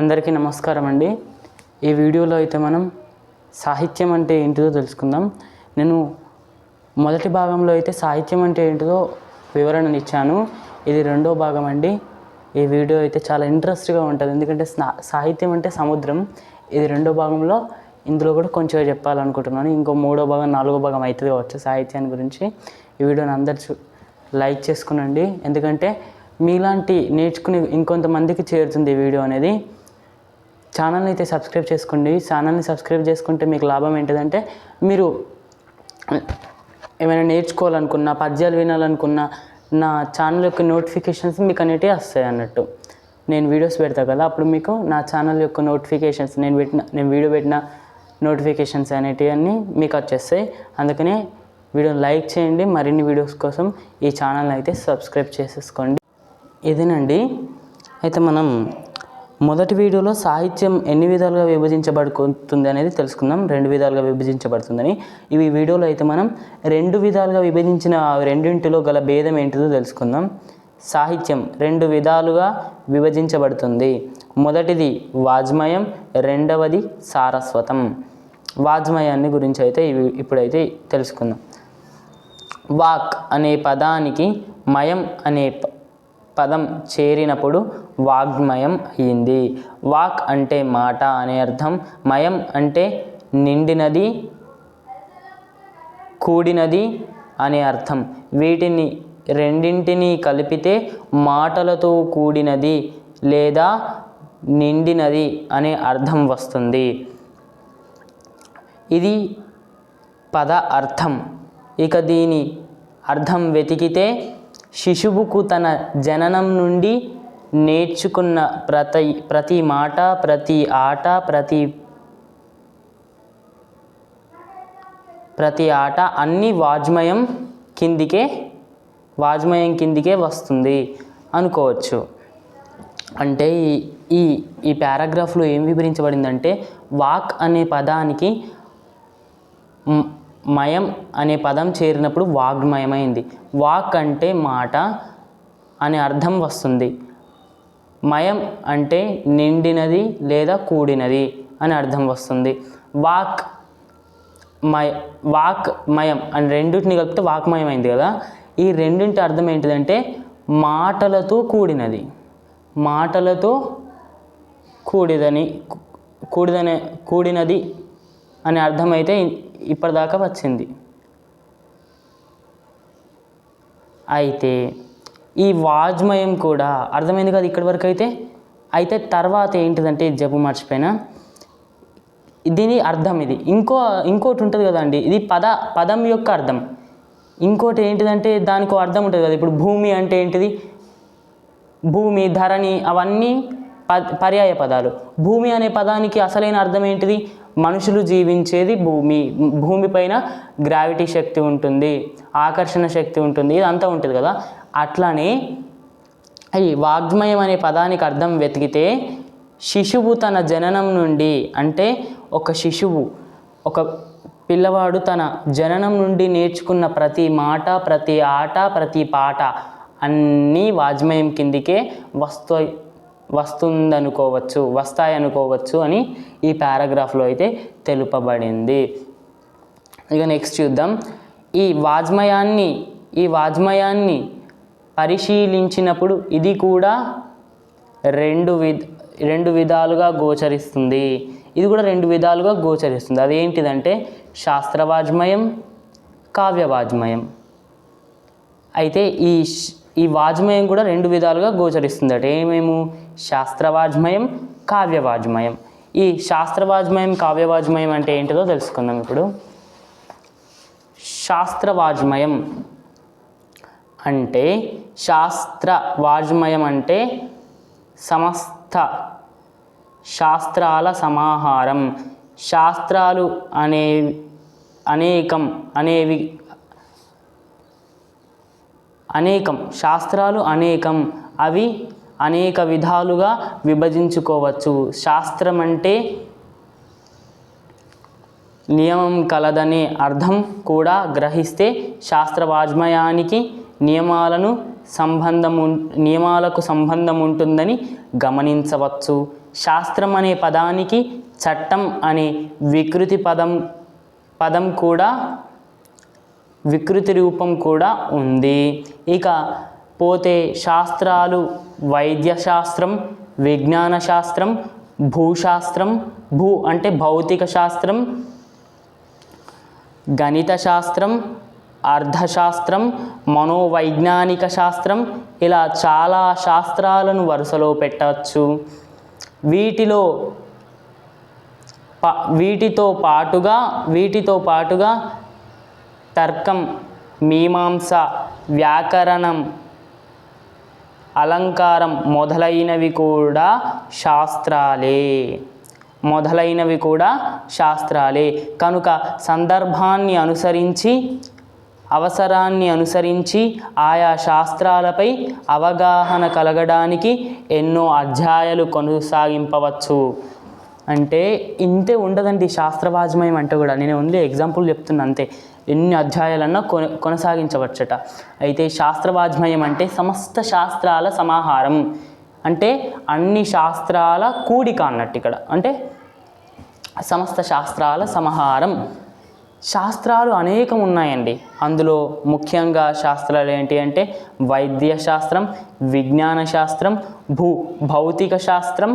అందరికీ నమస్కారం అండి. ఈ వీడియోలో అయితే మనం సాహిత్యం అంటే ఏంటిదో తెలుసుకుందాం. నేను మొదటి భాగంలో అయితే సాహిత్యం అంటే ఏంటిదో వివరణను ఇచ్చాను. ఇది రెండో భాగం అండి. ఈ వీడియో అయితే చాలా ఇంట్రెస్ట్గా ఉంటుంది, ఎందుకంటే సాహిత్యం అంటే సముద్రం. ఇది రెండో భాగంలో ఇందులో కూడా కొంచెం చెప్పాలనుకుంటున్నాను. ఇంకో మూడో భాగం నాలుగో భాగం అవుతుంది కావచ్చు సాహిత్యాన్ని గురించి. ఈ వీడియోని అందరు లైక్ చేసుకునండి, ఎందుకంటే మీలాంటి నేర్చుకుని ఇంకొంతమందికి చేరుతుంది ఈ వీడియో అనేది. ఛానల్ని అయితే సబ్స్క్రైబ్ చేసుకోండి. ఛానల్ని సబ్స్క్రైబ్ చేసుకుంటే మీకు లాభం ఏంటిదంటే, మీరు ఏమైనా నేర్చుకోవాలనుకున్నా, పద్యాలు వినాలనుకున్నా నా ఛానల్ యొక్క నోటిఫికేషన్స్ మీకు అనేటివి వస్తాయి అన్నట్టు. నేను వీడియోస్ పెడతాను కదా, అప్పుడు మీకు నా ఛానల్ యొక్క నోటిఫికేషన్స్, నేను వీడియో పెట్టిన నోటిఫికేషన్స్ అనేటివి అన్నీ మీకు వచ్చేస్తాయి. అందుకనే వీడియోని లైక్ చేయండి. మరిన్ని వీడియోస్ కోసం ఈ ఛానల్ని అయితే సబ్స్క్రైబ్ చేసేసుకోండి. ఇదేనండి. అయితే మనం మొదటి వీడియోలో సాహిత్యం ఎన్ని విధాలుగా విభజించబడుతుంది అనేది తెలుసుకుందాం. 2 విధాలుగా విభజించబడుతుందని. ఈ వీడియోలో అయితే మనం 2 విధాలుగా విభజించిన రెండింటిలో గల భేదం ఏంటిదో తెలుసుకుందాం. సాహిత్యం 2 విధాలుగా విభజించబడుతుంది. మొదటిది వాజ్మయం, రెండవది సారస్వతం. వాజ్మయాన్ని గురించి అయితే ఇప్పుడైతే తెలుసుకుందాం. వాక్ అనే పదానికి మయం అనే పదం చేరినప్పుడు వాగ్మయం అయింది. వాక్ అంటే మాట అనే అర్థం, మయం అంటే నిండినది, కూడినది అనే అర్థం. వీటిని రెండింటినీ కలిపితే మాటలతో కూడినది లేదా నిండినది అనే అర్థం వస్తుంది. ఇది పద అర్థం. ఇక దీని అర్థం వెతికితే శిశువుకు తన జననం నుండి నేర్చుకున్న ప్రతి మాట, ప్రతి ఆట, ప్రతి ఆట అన్నీ వాజ్మయం కిందికే వస్తుంది అనుకోవచ్చు. అంటే ఈ పారాగ్రాఫ్లో ఏం వివరించబడిందంటే, వాక్ అనే పదానికి మయం అనే పదం చేరినప్పుడు వాగ్మయమైంది. వాక్ అంటే మాట అనే అర్థం వస్తుంది. మయం అంటే నిండినది లేదా కూడినది అని అర్థం వస్తుంది. వాక్ మయం అని రెండింటిని కలిపితే వాక్మయం అయింది కదా. ఈ రెండింటి అర్థం ఏంటిదంటే మాటలతో కూడినది, మాటలతో కూడినది అనే అర్థం అయితే ఇప్పటిదాకా వచ్చింది. అయితే ఈ వాజ్మయం కూడా అర్థమైంది కదా ఇక్కడి వరకు. అయితే తర్వాత ఏంటిదంటే, ఇది చెప్పు మర్చిపోయినా, దీని అర్థం ఇది ఇంకోటి ఉంటుంది కదండి. ఇది పదం యొక్క అర్థం. ఇంకోటి ఏంటిదంటే దానికి అర్థం ఉంటుంది కదా. ఇప్పుడు భూమి అంటే ఏంటిది? భూమి, ధరణి అవన్నీ పర్యాయ పదాలు. భూమి అనే పదానికి అసలైన అర్థం ఏంటిది? మనుషులు జీవించేది భూమి. భూమిపైన గ్రావిటీ శక్తి ఉంటుంది, ఆకర్షణ శక్తి ఉంటుంది, ఇదంతా ఉంటుంది కదా. అట్లానే ఈ వాగ్మయం అనే పదానికి అర్థం వెతికితే శిశువు తన జననం నుండి, అంటే ఒక శిశువు, ఒక పిల్లవాడు తన జననం నుండి నేర్చుకున్న ప్రతి మాట, ప్రతి ఆట, ప్రతి పాట అన్నీ వాజ్మయం కిందికే వస్తాయనుకోవచ్చు అని ఈ పారాగ్రాఫ్లో అయితే తెలుపబడింది. ఇక నెక్స్ట్ చూద్దాం. ఈ వాజ్మయాన్ని పరిశీలించినప్పుడు ఇది కూడా రెండు విధాలుగా గోచరిస్తుంది. అదేంటిదంటే శాస్త్రవాజ్మయం, కావ్యవాజ్మయం. అయితే ఈ వాజ్మయం కూడా 2 విధాలుగా గోచరిస్తుంది అట. ఏమేమో శాస్త్రవాజ్మయం, కావ్యవాజ్మయం. ఈ శాస్త్రవాజ్మయం, కావ్యవాజ్మయం అంటే ఏంటిదో తెలుసుకుందాం ఇప్పుడు. శాస్త్రవాజ్మయం అంటే సమస్త శాస్త్రాల సమాహారం. శాస్త్రాలు అనేకం, అవి అనేక విధాలుగా విభజించుకోవచ్చు. శాస్త్రం అంటే నియమం కలదనే అర్థం కూడా గ్రహిస్తే శాస్త్రవాజ్మయానికి నియమాలకు సంబంధం ఉంటుందని గమనించవచ్చు. శాస్త్రం అనే పదానికి చట్టం అనే వికృతి పదం కూడా వికృతి రూపం కూడా ఉంది. ఇక పోతే శాస్త్రాలు వైద్య శాస్త్రం, విజ్ఞాన శాస్త్రం, భూశాస్త్రం, భూ అంటే భౌతిక శాస్త్రం, గణిత శాస్త్రం, అర్థశాస్త్రం, మనోవైజ్ఞానిక శాస్త్రం, ఇలా చాలా శాస్త్రాలను వరుసలో పెట్టవచ్చు. వీటితో పాటుగా తర్కం, మీమాంస, వ్యాకరణం, అలంకారం మొదలైనవి కూడా శాస్త్రాలే. కనుక సందర్భాన్ని అనుసరించి, అవసరాన్ని అనుసరించి ఆయా శాస్త్రాలపై అవగాహన కలగడానికి ఎన్నో అధ్యాయాలు కొనసాగింపవచ్చు. అంటే ఇంతే ఉండదండి శాస్త్రవాజ్మయం అంటే కూడా. నేను ఓన్లీ ఎగ్జాంపుల్ చెప్తున్నా అంతే. ఎన్ని అధ్యాయాలన్నా కొనసాగించవచ్చట. అయితే శాస్త్రవాజ్మయం అంటే సమస్త శాస్త్రాల సమాహారం, అంటే అన్ని శాస్త్రాల కూడిక అన్నట్టు ఇక్కడ. అంటే సమస్త శాస్త్రాల సమాహారం. శాస్త్రాలు అనేకం ఉన్నాయండి. అందులో ముఖ్యంగా శాస్త్రాలు ఏంటి అంటే వైద్య శాస్త్రం, విజ్ఞాన శాస్త్రం, భౌతిక శాస్త్రం,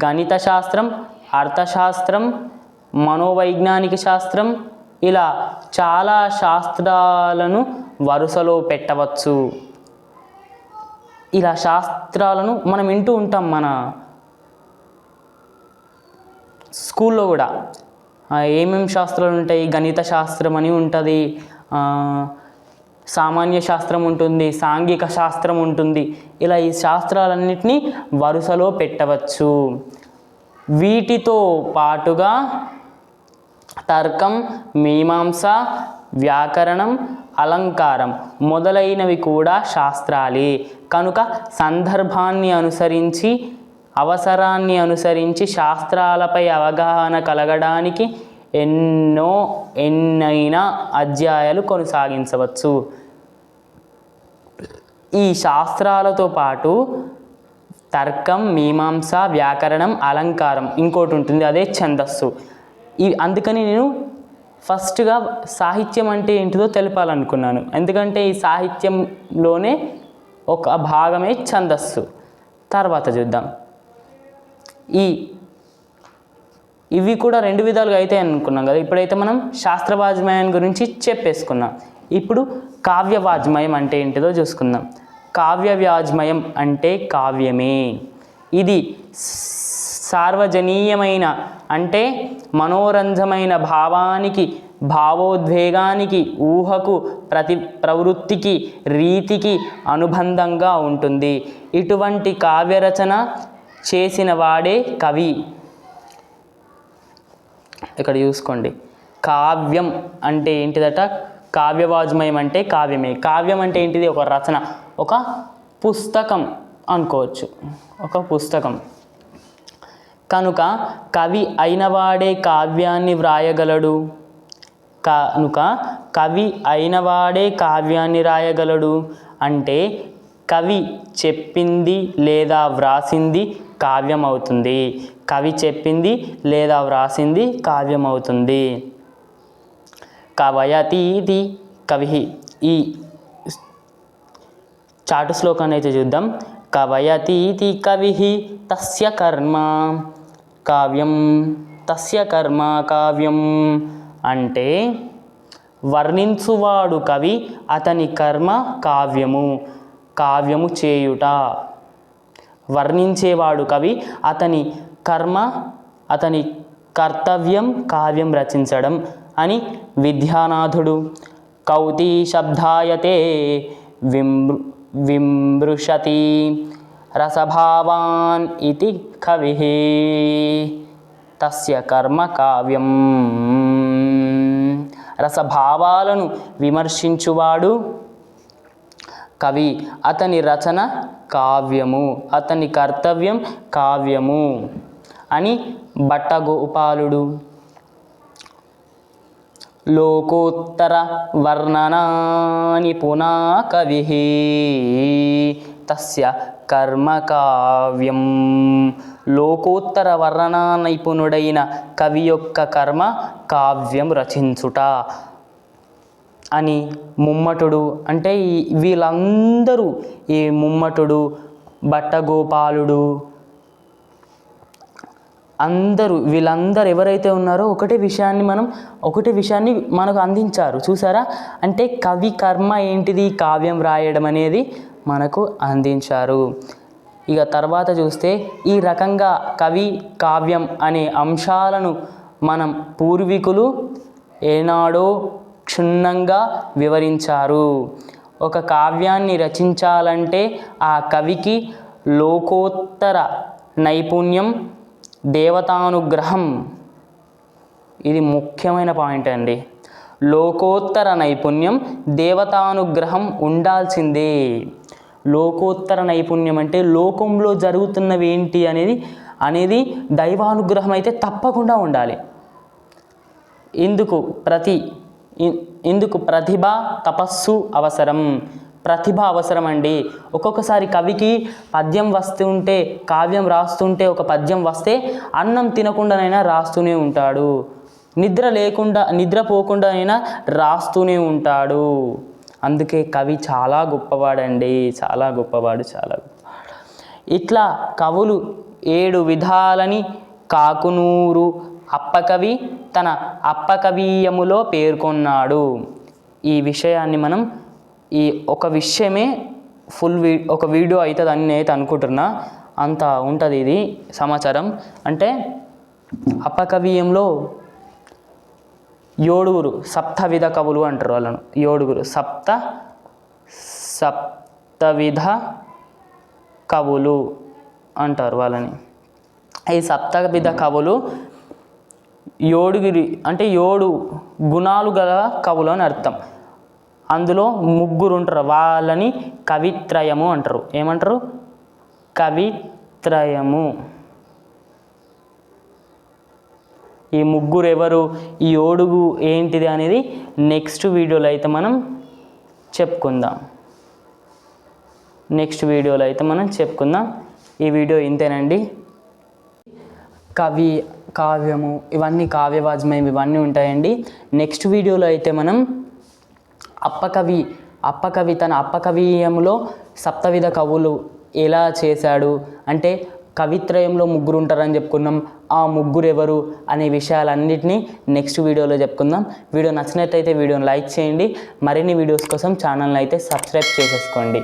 గణిత శాస్త్రం, అర్థశాస్త్రం, మనోవైజ్ఞానిక శాస్త్రం, ఇలా చాలా శాస్త్రాలను వరుసలో పెట్టవచ్చు. ఇలా శాస్త్రాలను మనం వింటూ ఉంటాం. మన స్కూల్లో కూడా ఏమేమి శాస్త్రాలు ఉంటాయి? గణిత శాస్త్రం అని ఉంటుంది, సామాన్య శాస్త్రం ఉంటుంది, సాంఘిక శాస్త్రం ఉంటుంది. ఇలా ఈ శాస్త్రాలన్నింటినీ వరుసలో పెట్టవచ్చు. వీటితో పాటుగా తర్కం, మీమాంస, వ్యాకరణం, అలంకారం మొదలైనవి కూడా శాస్త్రాలే. కనుక సందర్భాన్ని అనుసరించి, అవసరాన్ని అనుసరించి శాస్త్రాలపై అవగాహన కలగడానికి ఎన్నైనా అధ్యాయాలు కొనసాగించవచ్చు. ఈ శాస్త్రాలతో పాటు తర్కం, మీమాంస, వ్యాకరణం, అలంకారం ఇంకోటి ఉంటుంది, అదే ఛందస్సు. అందుకని నేను ఫస్ట్గా సాహిత్యం అంటే ఏంటిదో తెలపాలనుకున్నాను. ఎందుకంటే ఈ సాహిత్యంలోనే ఒక భాగమే ఛందస్సు. తర్వాత చూద్దాం. ఇవి కూడా రెండు విధాలుగా అయితే అనుకున్నాం కదా. ఇప్పుడైతే మనం శాస్త్రవాజ్మయం గురించి చెప్పేసుకున్నాం. ఇప్పుడు కావ్యవాజ్మయం అంటే ఏంటిదో చూసుకుందాం. కావ్యవాజ్మయం అంటే కావ్యమే. ఇది సార్వజనీయమైన అంటే మనోరంజమైన భావానికి, భావోద్వేగానికి, ఊహకు, ప్రవృత్తికి, రీతికి అనుబంధంగా ఉంటుంది. ఇటువంటి కావ్యరచన చేసిన వాడే కవి. ఇక్కడ చూసుకోండి, కావ్యం అంటే ఏంటిదట? కావ్యవాజ్మయం అంటే కావ్యమే. కావ్యం అంటే ఏంటిది? ఒక రచన, ఒక పుస్తకం అనుకోవచ్చు, ఒక పుస్తకం. కనుక కవి అయినవాడే కావ్యాన్ని వ్రాయగలడు. అంటే కవి చెప్పింది లేదా వ్రాసింది కావ్యం అవుతుంది. కవయతీతి కవి. ఈ చాటు శ్లోకాన్ని అయితే చూద్దాం. కవయతీతి కవి తస్య కర్మ కావ్యం. అంటే వర్ణించువాడు కవి, అతని కర్మ కావ్యము చేయుట. వర్ణించేవాడు కవి, అతని కర్మ, అతని కర్తవ్యం కావ్యం రచించడం అని విద్యానాథుడు కౌతి శబ్దాయతే విమృశతి రసభావాన్ ఇతి కవి తస్య కర్మ కావ్యం. రసభావాలను విమర్శించువాడు కవి, అతని రచన కావ్యము, అతని కర్తవ్యం కావ్యము అని భట్టగోపాలుడు లోకోత్తర వర్ణనాని పునా కవి తస్య కర్మ కావ్యం. లోకోత్తర వర్ణనా నైపుణుడైన కవి యొక్క కర్మ కావ్యం రచించుట అని ముమ్మటుడు అంటే వీళ్ళందరూ ఈ ముమ్మటుడు, భట్టగోపాలుడు, వీళ్ళందరూ ఎవరైతే ఉన్నారో ఒకటే విషయాన్ని మనకు అందించారు. చూసారా? అంటే కవి కర్మ ఏంటిది? కావ్యం రాయడం అనేది మనకు అందించారు. ఇక తర్వాత చూస్తే ఈ రకంగా కవి కావ్యం అనే అంశాలను మనం పూర్వీకులు ఏనాడో క్షుణ్ణంగా వివరించారు. ఒక కావ్యాన్ని రచించాలంటే ఆ కవికి లోకోత్తర నైపుణ్యం, దేవతానుగ్రహం, ఇది ముఖ్యమైన పాయింట్ అండి. లోకోత్తర నైపుణ్యం, దేవతానుగ్రహం ఉండాల్సిందే. లోకోత్తర నైపుణ్యం అంటే లోకంలో జరుగుతున్నవి ఏంటి అనేది దైవానుగ్రహం అయితే తప్పకుండా ఉండాలి. ఇందుకు ప్రతిభ, తపస్సు అవసరం. ప్రతిభ అవసరం అండి. ఒక్కొక్కసారి కవికి పద్యం వస్తుంటే, కావ్యం రాస్తుంటే, ఒక పద్యం వస్తే అన్నం తినకుండానైనా రాస్తూనే ఉంటాడు. నిద్రపోకుండానైనా రాస్తూనే ఉంటాడు. అందుకే కవి చాలా గొప్పవాడండి. చాలా గొప్పవాడు. ఇట్లా కవులు 7 విధాలని కాకునూరు అప్పకవి తన అప్పకవీయములో పేర్కొన్నాడు. ఈ విషయాన్ని మనం ఒక విషయమే ఒక వీడియో అవుతుందని నేనైతే అనుకుంటున్నా. అంత ఉంటుంది ఇది సమాచారం. అంటే అప్పకవీయంలో 7 సప్తవిధ కవులు అంటారు వాళ్ళను. 7 సప్తవిధ కవులు అంటారు వాళ్ళని. ఈ సప్తవిధ కవులు 7 అంటే 7 గుణాలు గల కవులు అని అర్థం. అందులో 3 ఉంటారు. వాళ్ళని కవిత్రయము అంటారు. ఏమంటారు? కవిత్రయము. ఈ 3 ఎవరు? ఈ 7 ఏంటిది అనేది నెక్స్ట్ వీడియోలో అయితే మనం చెప్పుకుందాం. ఈ వీడియో ఇంతేనండి. కావ్యము ఇవన్నీ కావ్యవాజ్మయం ఇవన్నీ ఉంటాయండి. నెక్స్ట్ వీడియోలో అయితే మనం అప్పకవి తన అప్పకవీయంలో సప్తవిధ కవులు ఎలా చేశాడు, అంటే కవిత్రయంలో 3 ఉంటారని చెప్పుకున్నాం. ఆ 3 ఎవరు అనే విషయాలన్నింటినీ నెక్స్ట్ వీడియోలో చెప్పుకుందాం. వీడియో నచ్చినట్లయితే వీడియోని లైక్ చేయండి. మరిన్ని వీడియోస్ కోసం ఛానల్ని అయితే సబ్స్క్రైబ్ చేసేసుకోండి.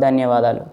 ధన్యవాదాలు.